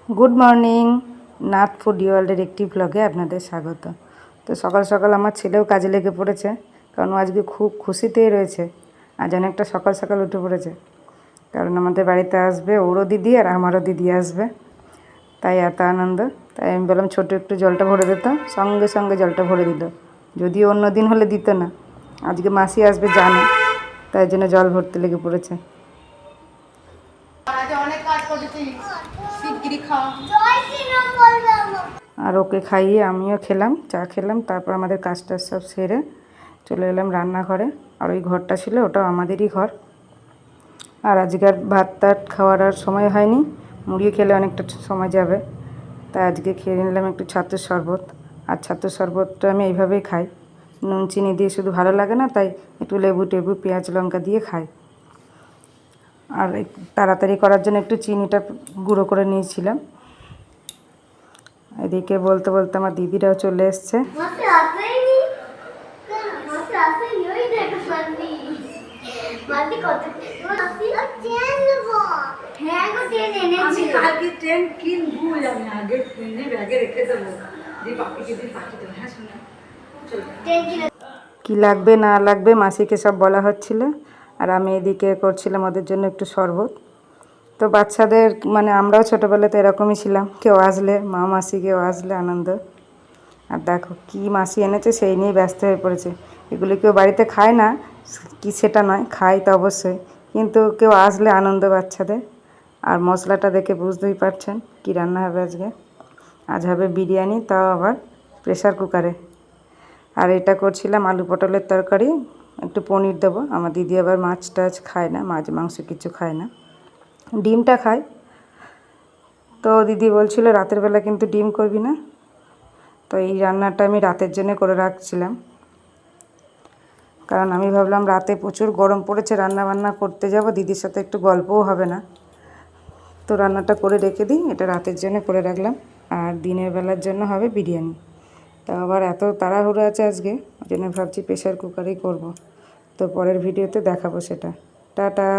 Good morning, Nath food ওয়ার্ল্ডের একটি ব্লগে আপনাদের স্বাগত। তো সকাল সকাল আমার ছেলেও কাজে লেগে পড়েছে, কারণ আজকে খুব খুশিতেই রয়েছে। আজ অনেকটা সকাল সকাল উঠে পড়েছে, কারণ আমাদের বাড়িতে আসবে ওরও দিদি আর আমারও দিদি আসবে, তাই এত আনন্দ। তাই আমি বললাম ছোটো একটু জলটা ভরে দিত, সঙ্গে সঙ্গে জলটা ভরে দিল। যদিও অন্য দিন হলে দিত না, আজকে মাসি আসবে জানে, তাই জন্য জল ভরতে লেগে পড়েছে। আর ওকে খাইয়ে আমিও খেলাম, চা খেলাম। তারপর আমাদের কাজটা সব সেরে চলে এলাম রান্নাঘরে। আর ওই ঘরটা ছিল ওটাও আমাদেরই ঘর। আর আজকের ভাত টাত খাওয়ার আর সময় হয়নি, মুড়ি খেলে অনেকটা সময় যাবে, তাই আজকে খেয়ে নিলাম একটু ছাতুর শরবত। আর ছাতুর শরবতটা আমি এইভাবেই খাই, নুন চিনি দিয়ে শুধু ভালো লাগে না, তাই একটু লেবু টেবু পেঁয়াজ লঙ্কা দিয়ে খাই। আর তাড়াতাড়ি করার জন্য একটু চিনিটা গুঁড়ো করে নিয়েছিলাম। এদিকে বলতে বলতে আমার দিদিরাও চলে এসছে। কি লাগবে না লাগবে মাসিকে সব বলা হচ্ছিল, আর আমি এদিকে করছিলাম ওদের জন্য একটু শরবত। তো বাচ্চাদের মানে আমরাও ছোটোবেলাতে এরকমই ছিলাম, কেউ আসলে মা মাসি কেউ আসলে আনন্দ। আর দেখো কি মাসি এনেছে সেই নিয়েই ব্যস্ত হয়ে পড়েছে। এগুলো কেউ বাড়িতে খায় না কি সেটা নয়, খায় তো অবশ্যই, কিন্তু কেউ আসলে আনন্দ বাচ্চাদের। আর মশলাটা দেখে বুঝতেই পারছেন কি রান্না হবে আজকে। আজ হবে বিরিয়ানি, তাও আবার প্রেসার কুকারে। আর এটা করছিলাম আলু পটলের তরকারি, একটু পনির দেবো। আমার দিদি আবার মাছ টাছ খায় না, মাছ মাংস কিছু খায় না, ডিমটা খায়। তো দিদি বলছিল রাতের বেলা কিন্তু ডিম করবি না, তো এই রান্নাটা আমি রাতের জন্য করে রাখছিলাম, কারণ আমি ভাবলাম রাতে প্রচুর গরম পড়েছে, রান্না বান্না করতে যাব, দিদির সাথে একটু গল্পও হবে না, তো রান্নাটা করে রেখে দিই, এটা রাতের জন্য করে রাখলাম। আর দিনের বেলার জন্য হবে বিরিয়ানি। তো আবার এত তাড়াহুড়ো আছে আজকে, ওই জন্য ভাবছি প্রেসার কুকারেই করব। তো পরের ভিডিওতে দেখাবো সেটা। টাটা।